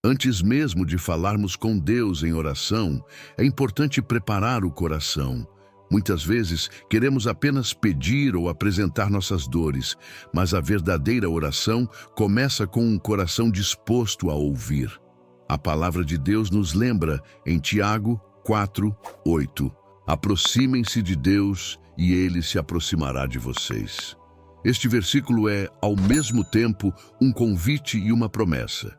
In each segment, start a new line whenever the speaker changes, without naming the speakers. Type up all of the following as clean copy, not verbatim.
Antes mesmo de falarmos com Deus em oração, é importante preparar o coração. Muitas vezes queremos apenas pedir ou apresentar nossas dores, mas a verdadeira oração começa com um coração disposto a ouvir. A palavra de Deus nos lembra em Tiago 4:8. Aproximem-se de Deus e Ele se aproximará de vocês. Este versículo é, ao mesmo tempo, um convite e uma promessa.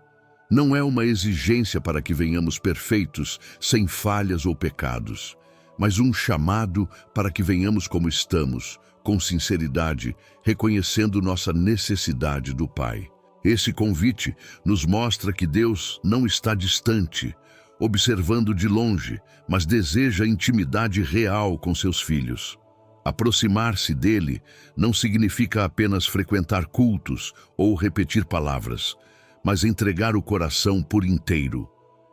Não é uma exigência para que venhamos perfeitos, sem falhas ou pecados, mas um chamado para que venhamos como estamos, com sinceridade, reconhecendo nossa necessidade do Pai. Esse convite nos mostra que Deus não está distante, observando de longe, mas deseja intimidade real com seus filhos. Aproximar-se dele não significa apenas frequentar cultos ou repetir palavras, mas entregar o coração por inteiro.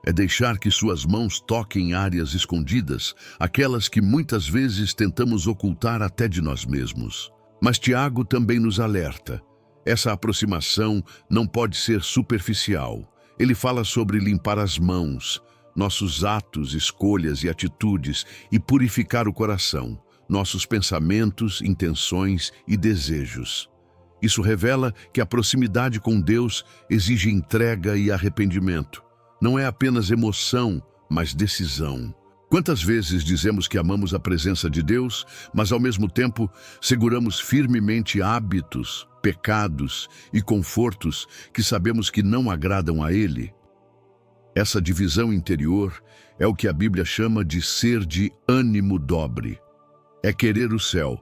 É deixar que suas mãos toquem áreas escondidas, aquelas que muitas vezes tentamos ocultar até de nós mesmos. Mas Tiago também nos alerta. Essa aproximação não pode ser superficial. Ele fala sobre limpar as mãos, nossos atos, escolhas e atitudes e purificar o coração, nossos pensamentos, intenções e desejos. Isso revela que a proximidade com Deus exige entrega e arrependimento. Não é apenas emoção, mas decisão. Quantas vezes dizemos que amamos a presença de Deus, mas ao mesmo tempo seguramos firmemente hábitos, pecados e confortos que sabemos que não agradam a Ele? Essa divisão interior é o que a Bíblia chama de ser de ânimo dobre. É querer o céu,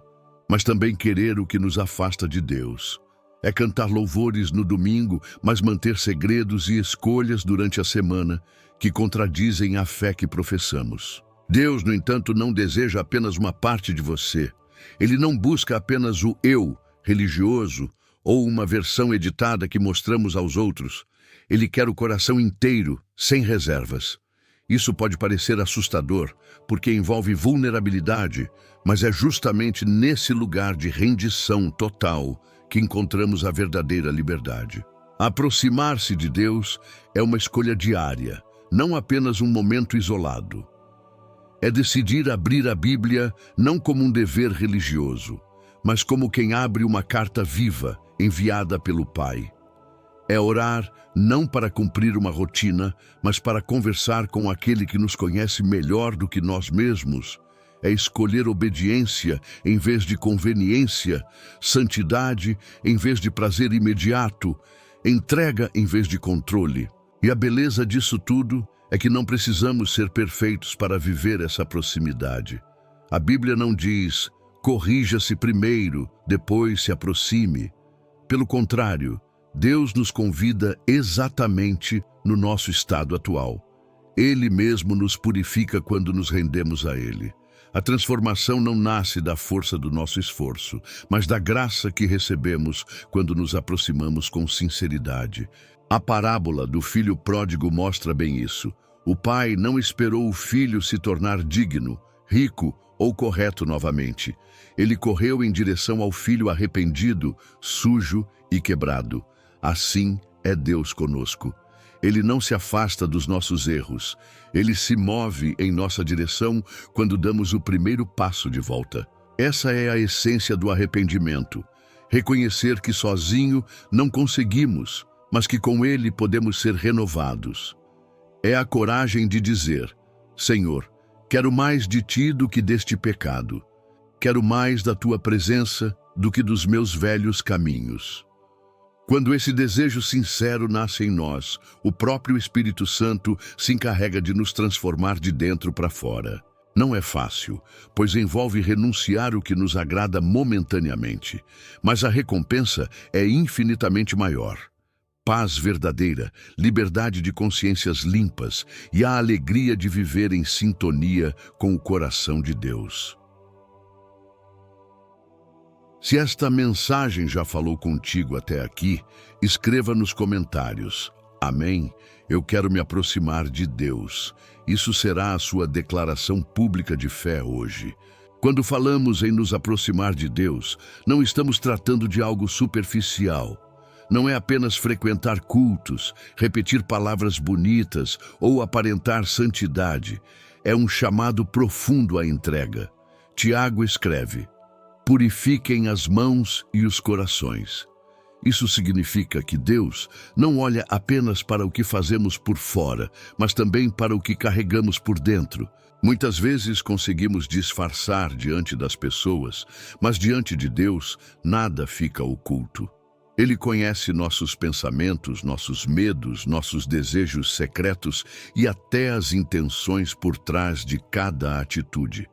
mas também querer o que nos afasta de Deus. É cantar louvores no domingo, mas manter segredos e escolhas durante a semana que contradizem a fé que professamos. Deus, no entanto, não deseja apenas uma parte de você. Ele não busca apenas o eu religioso ou uma versão editada que mostramos aos outros. Ele quer o coração inteiro, sem reservas. Isso pode parecer assustador, porque envolve vulnerabilidade, mas é justamente nesse lugar de rendição total que encontramos a verdadeira liberdade. Aproximar-se de Deus é uma escolha diária, não apenas um momento isolado. É decidir abrir a Bíblia não como um dever religioso, mas como quem abre uma carta viva enviada pelo Pai. É orar não para cumprir uma rotina, mas para conversar com aquele que nos conhece melhor do que nós mesmos. É escolher obediência em vez de conveniência, santidade em vez de prazer imediato, entrega em vez de controle. E a beleza disso tudo é que não precisamos ser perfeitos para viver essa proximidade. A Bíblia não diz, corrija-se primeiro, depois se aproxime. Pelo contrário, Deus nos convida exatamente no nosso estado atual. Ele mesmo nos purifica quando nos rendemos a Ele. A transformação não nasce da força do nosso esforço, mas da graça que recebemos quando nos aproximamos com sinceridade. A parábola do filho pródigo mostra bem isso. O pai não esperou o filho se tornar digno, rico ou correto novamente. Ele correu em direção ao filho arrependido, sujo e quebrado. Assim é Deus conosco. Ele não se afasta dos nossos erros. Ele se move em nossa direção quando damos o primeiro passo de volta. Essa é a essência do arrependimento. Reconhecer que sozinho não conseguimos, mas que com Ele podemos ser renovados. É a coragem de dizer, Senhor, quero mais de Ti do que deste pecado. Quero mais da Tua presença do que dos meus velhos caminhos. Quando esse desejo sincero nasce em nós, o próprio Espírito Santo se encarrega de nos transformar de dentro para fora. Não é fácil, pois envolve renunciar o que nos agrada momentaneamente, mas a recompensa é infinitamente maior. Paz verdadeira, liberdade de consciências limpas e a alegria de viver em sintonia com o coração de Deus. Se esta mensagem já falou contigo até aqui, escreva nos comentários. Amém? Eu quero me aproximar de Deus. Isso será a sua declaração pública de fé hoje. Quando falamos em nos aproximar de Deus, não estamos tratando de algo superficial. não é apenas frequentar cultos, repetir palavras bonitas ou aparentar santidade. É um chamado profundo à entrega. Tiago escreve: purifiquem as mãos e os corações. Isso significa que Deus não olha apenas para o que fazemos por fora, mas também para o que carregamos por dentro. Muitas vezes conseguimos disfarçar diante das pessoas, mas diante de Deus nada fica oculto. Ele conhece nossos pensamentos, nossos medos, nossos desejos secretos e até as intenções por trás de cada atitude.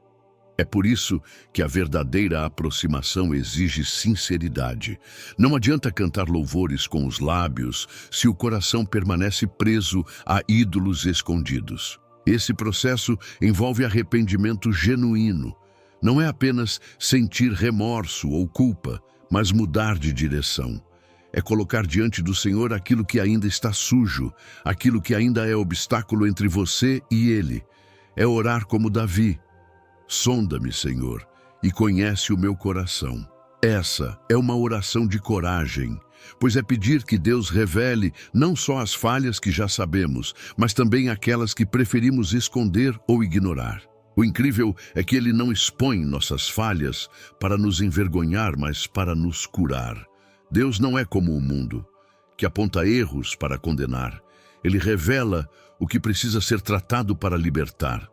É por isso que a verdadeira aproximação exige sinceridade. Não adianta cantar louvores com os lábios se o coração permanece preso a ídolos escondidos. Esse processo envolve arrependimento genuíno. Não é apenas sentir remorso ou culpa, mas mudar de direção. É colocar diante do Senhor aquilo que ainda está sujo, aquilo que ainda é obstáculo entre você e Ele. É orar como Davi: sonda-me, Senhor, e conhece o meu coração. Essa é uma oração de coragem, pois é pedir que Deus revele não só as falhas que já sabemos, mas também aquelas que preferimos esconder ou ignorar. O incrível é que Ele não expõe nossas falhas para nos envergonhar, mas para nos curar. Deus não é como o mundo, que aponta erros para condenar. Ele revela o que precisa ser tratado para libertar.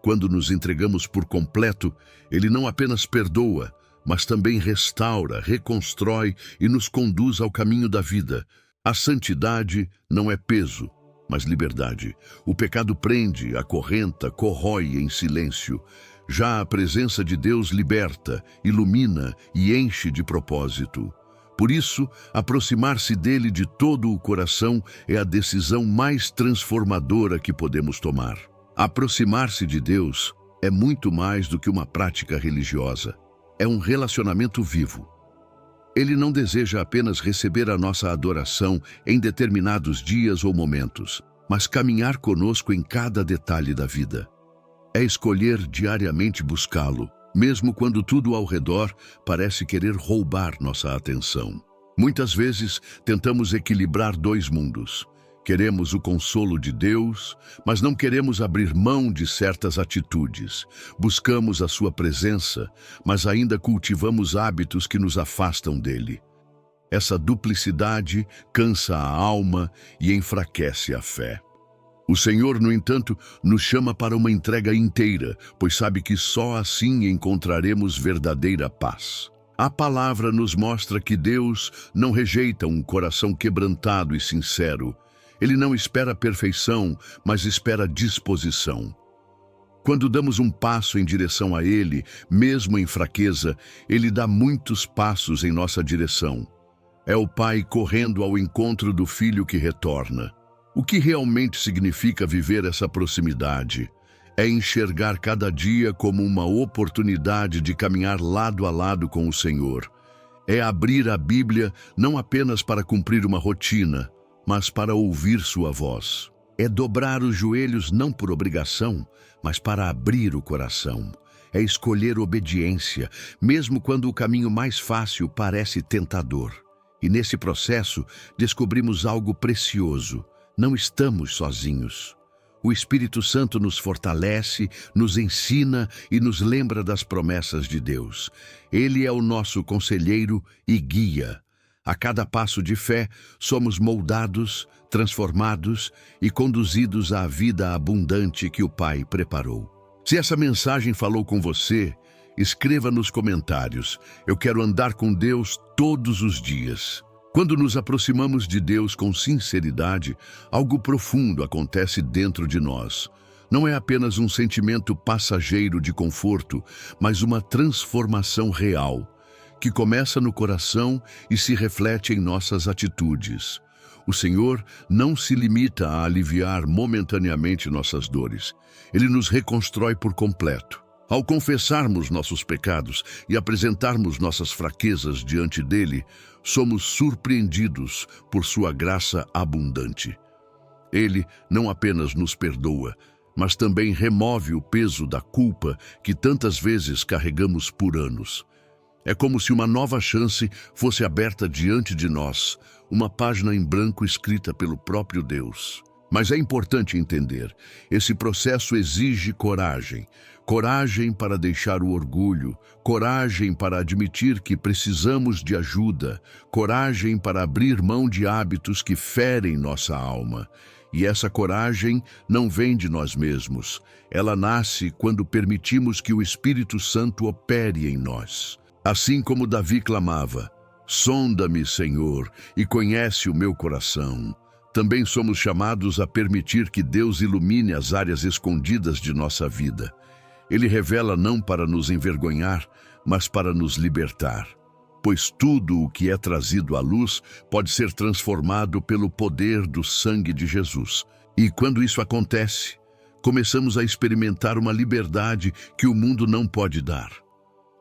Quando nos entregamos por completo, Ele não apenas perdoa, mas também restaura, reconstrói e nos conduz ao caminho da vida. A santidade não é peso, mas liberdade. O pecado prende, acorrenta, corrói em silêncio. Já a presença de Deus liberta, ilumina e enche de propósito. Por isso, aproximar-se dele de todo o coração é a decisão mais transformadora que podemos tomar. Aproximar-se de Deus é muito mais do que uma prática religiosa. É um relacionamento vivo. Ele não deseja apenas receber a nossa adoração em determinados dias ou momentos, mas caminhar conosco em cada detalhe da vida. É escolher diariamente buscá-lo, mesmo quando tudo ao redor parece querer roubar nossa atenção. Muitas vezes tentamos equilibrar dois mundos. Queremos o consolo de Deus, mas não queremos abrir mão de certas atitudes. Buscamos a sua presença, mas ainda cultivamos hábitos que nos afastam dele. Essa duplicidade cansa a alma e enfraquece a fé. O Senhor, no entanto, nos chama para uma entrega inteira, pois sabe que só assim encontraremos verdadeira paz. A palavra nos mostra que Deus não rejeita um coração quebrantado e sincero. Ele não espera perfeição, mas espera disposição. Quando damos um passo em direção a Ele, mesmo em fraqueza, Ele dá muitos passos em nossa direção. É o Pai correndo ao encontro do Filho que retorna. O que realmente significa viver essa proximidade? É enxergar cada dia como uma oportunidade de caminhar lado a lado com o Senhor. É abrir a Bíblia não apenas para cumprir uma rotina, mas para ouvir sua voz. É dobrar os joelhos não por obrigação, mas para abrir o coração. É escolher obediência, mesmo quando o caminho mais fácil parece tentador. E nesse processo, descobrimos algo precioso. Não estamos sozinhos. O Espírito Santo nos fortalece, nos ensina e nos lembra das promessas de Deus. Ele é o nosso conselheiro e guia. A cada passo de fé, somos moldados, transformados e conduzidos à vida abundante que o Pai preparou. Se essa mensagem falou com você, escreva nos comentários: eu quero andar com Deus todos os dias. Quando nos aproximamos de Deus com sinceridade, algo profundo acontece dentro de nós. Não é apenas um sentimento passageiro de conforto, mas uma transformação real, que começa no coração e se reflete em nossas atitudes. O Senhor não se limita a aliviar momentaneamente nossas dores. Ele nos reconstrói por completo. Ao confessarmos nossos pecados e apresentarmos nossas fraquezas diante dele, somos surpreendidos por sua graça abundante. Ele não apenas nos perdoa, mas também remove o peso da culpa que tantas vezes carregamos por anos. É como se uma nova chance fosse aberta diante de nós, uma página em branco escrita pelo próprio Deus. Mas é importante entender, esse processo exige coragem. Coragem para deixar o orgulho, coragem para admitir que precisamos de ajuda, coragem para abrir mão de hábitos que ferem nossa alma. E essa coragem não vem de nós mesmos. Ela nasce quando permitimos que o Espírito Santo opere em nós. Assim como Davi clamava, sonda-me, Senhor, e conhece o meu coração. Também somos chamados a permitir que Deus ilumine as áreas escondidas de nossa vida. Ele revela não para nos envergonhar, mas para nos libertar. Pois tudo o que é trazido à luz pode ser transformado pelo poder do sangue de Jesus. E quando isso acontece, começamos a experimentar uma liberdade que o mundo não pode dar.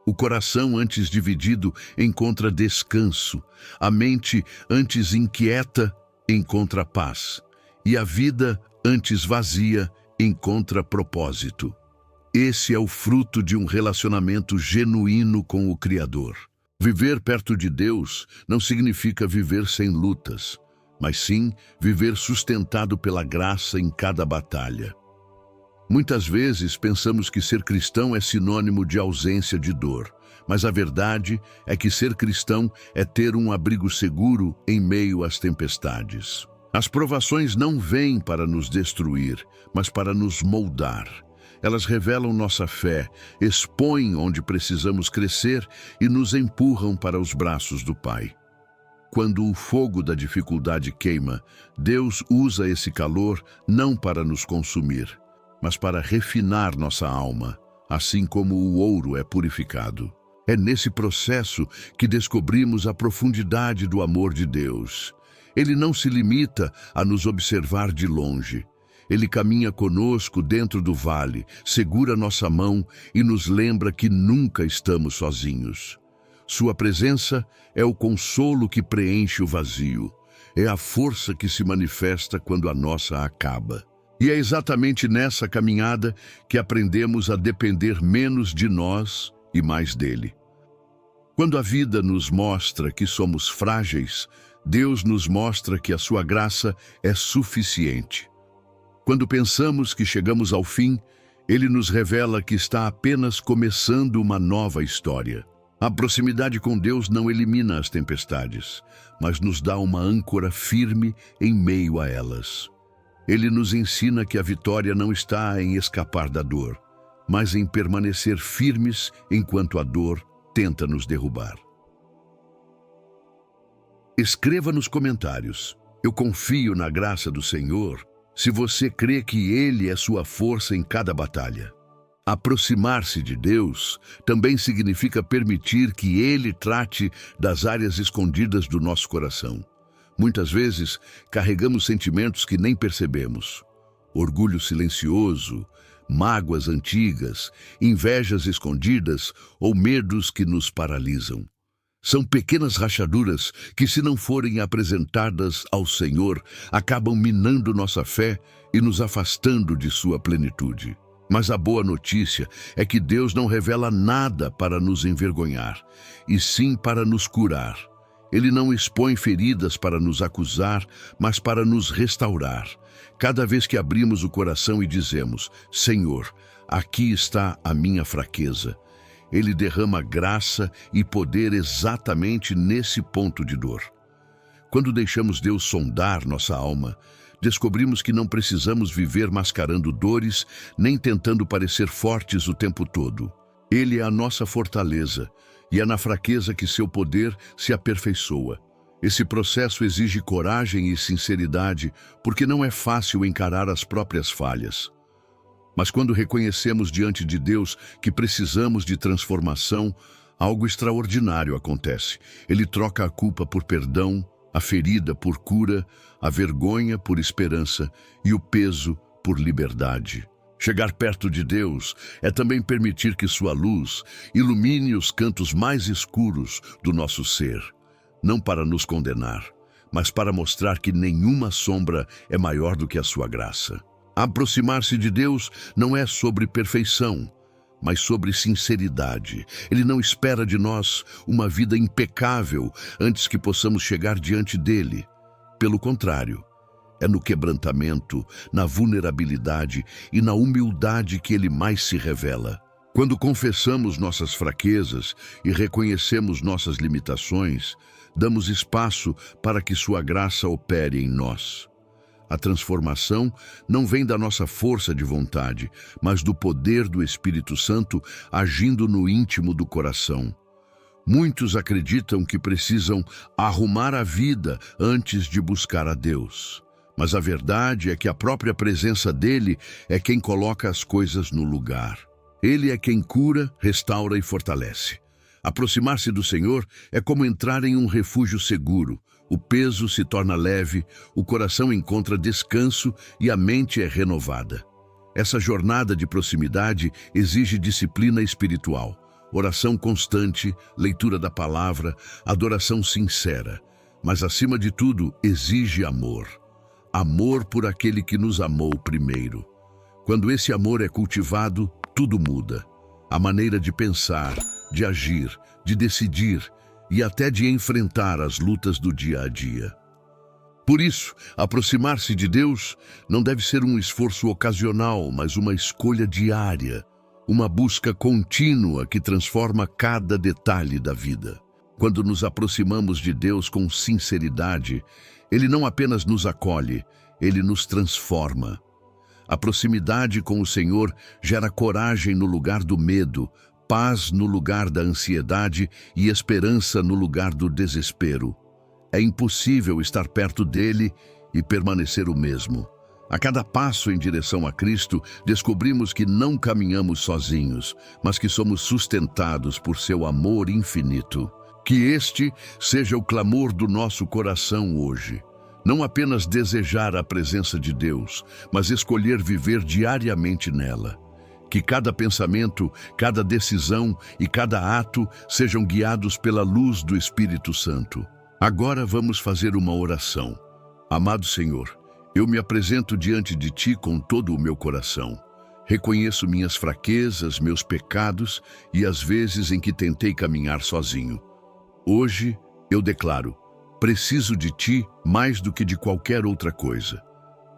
O coração, antes dividido, encontra descanso. A mente, antes inquieta, encontra paz. E a vida, antes vazia, encontra propósito. Esse é o fruto de um relacionamento genuíno com o Criador. Viver perto de Deus não significa viver sem lutas, mas sim viver sustentado pela graça em cada batalha. Muitas vezes pensamos que ser cristão é sinônimo de ausência de dor, mas a verdade é que ser cristão é ter um abrigo seguro em meio às tempestades. As provações não vêm para nos destruir, mas para nos moldar. Elas revelam nossa fé, expõem onde precisamos crescer e nos empurram para os braços do Pai. Quando o fogo da dificuldade queima, Deus usa esse calor não para nos consumir, mas para refinar nossa alma, assim como o ouro é purificado. É nesse processo que descobrimos a profundidade do amor de Deus. Ele não se limita a nos observar de longe. Ele caminha conosco dentro do vale, segura nossa mão e nos lembra que nunca estamos sozinhos. Sua presença é o consolo que preenche o vazio. É a força que se manifesta quando a nossa acaba. E é exatamente nessa caminhada que aprendemos a depender menos de nós e mais dele. Quando a vida nos mostra que somos frágeis, Deus nos mostra que a sua graça é suficiente. Quando pensamos que chegamos ao fim, Ele nos revela que está apenas começando uma nova história. A proximidade com Deus não elimina as tempestades, mas nos dá uma âncora firme em meio a elas. Ele nos ensina que a vitória não está em escapar da dor, mas em permanecer firmes enquanto a dor tenta nos derrubar. Escreva nos comentários: eu confio na graça do Senhor, se você crê que Ele é sua força em cada batalha. Aproximar-se de Deus também significa permitir que Ele trate das áreas escondidas do nosso coração. Muitas vezes, carregamos sentimentos que nem percebemos. Orgulho silencioso, mágoas antigas, invejas escondidas ou medos que nos paralisam. São pequenas rachaduras que, se não forem apresentadas ao Senhor, acabam minando nossa fé e nos afastando de sua plenitude. Mas a boa notícia é que Deus não revela nada para nos envergonhar, e sim para nos curar. Ele não expõe feridas para nos acusar, mas para nos restaurar. Cada vez que abrimos o coração e dizemos: Senhor, aqui está a minha fraqueza, Ele derrama graça e poder exatamente nesse ponto de dor. Quando deixamos Deus sondar nossa alma, descobrimos que não precisamos viver mascarando dores, nem tentando parecer fortes o tempo todo. Ele é a nossa fortaleza, e é na fraqueza que seu poder se aperfeiçoa. Esse processo exige coragem e sinceridade, porque não é fácil encarar as próprias falhas. Mas quando reconhecemos diante de Deus que precisamos de transformação, algo extraordinário acontece. Ele troca a culpa por perdão, a ferida por cura, a vergonha por esperança e o peso por liberdade. Chegar perto de Deus é também permitir que sua luz ilumine os cantos mais escuros do nosso ser, não para nos condenar, mas para mostrar que nenhuma sombra é maior do que a sua graça. Aproximar-se de Deus não é sobre perfeição, mas sobre sinceridade. Ele não espera de nós uma vida impecável antes que possamos chegar diante dele. Pelo contrário, é no quebrantamento, na vulnerabilidade e na humildade que ele mais se revela. Quando confessamos nossas fraquezas e reconhecemos nossas limitações, damos espaço para que sua graça opere em nós. A transformação não vem da nossa força de vontade, mas do poder do Espírito Santo agindo no íntimo do coração. Muitos acreditam que precisam arrumar a vida antes de buscar a Deus. Mas a verdade é que a própria presença dele é quem coloca as coisas no lugar. Ele é quem cura, restaura e fortalece. Aproximar-se do Senhor é como entrar em um refúgio seguro. O peso se torna leve, o coração encontra descanso e a mente é renovada. Essa jornada de proximidade exige disciplina espiritual, oração constante, leitura da palavra, adoração sincera. Mas, acima de tudo, exige amor. Amor por aquele que nos amou primeiro. Quando esse amor é cultivado, tudo muda. A maneira de pensar, de agir, de decidir e até de enfrentar as lutas do dia a dia. Por isso, aproximar-se de Deus não deve ser um esforço ocasional, mas uma escolha diária, uma busca contínua que transforma cada detalhe da vida. Quando nos aproximamos de Deus com sinceridade, Ele não apenas nos acolhe, Ele nos transforma. A proximidade com o Senhor gera coragem no lugar do medo, paz no lugar da ansiedade e esperança no lugar do desespero. É impossível estar perto dele e permanecer o mesmo. A cada passo em direção a Cristo, descobrimos que não caminhamos sozinhos, mas que somos sustentados por seu amor infinito. Que este seja o clamor do nosso coração hoje. Não apenas desejar a presença de Deus, mas escolher viver diariamente nela. Que cada pensamento, cada decisão e cada ato sejam guiados pela luz do Espírito Santo. Agora vamos fazer uma oração. Amado Senhor, eu me apresento diante de Ti com todo o meu coração. Reconheço minhas fraquezas, meus pecados e as vezes em que tentei caminhar sozinho. Hoje eu declaro: preciso de Ti mais do que de qualquer outra coisa.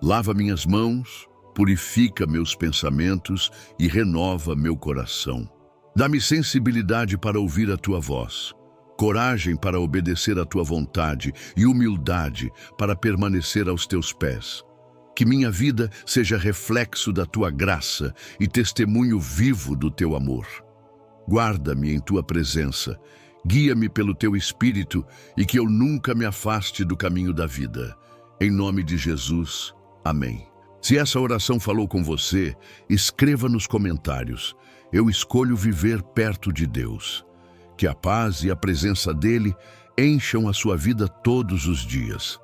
Lava minhas mãos, purifica meus pensamentos e renova meu coração. Dá-me sensibilidade para ouvir a Tua voz, coragem para obedecer à Tua vontade e humildade para permanecer aos Teus pés. Que minha vida seja reflexo da Tua graça e testemunho vivo do Teu amor. Guarda-me em Tua presença, guia-me pelo Teu Espírito e que eu nunca me afaste do caminho da vida. Em nome de Jesus, amém. Se essa oração falou com você, escreva nos comentários: eu escolho viver perto de Deus. Que a paz e a presença dele encham a sua vida todos os dias.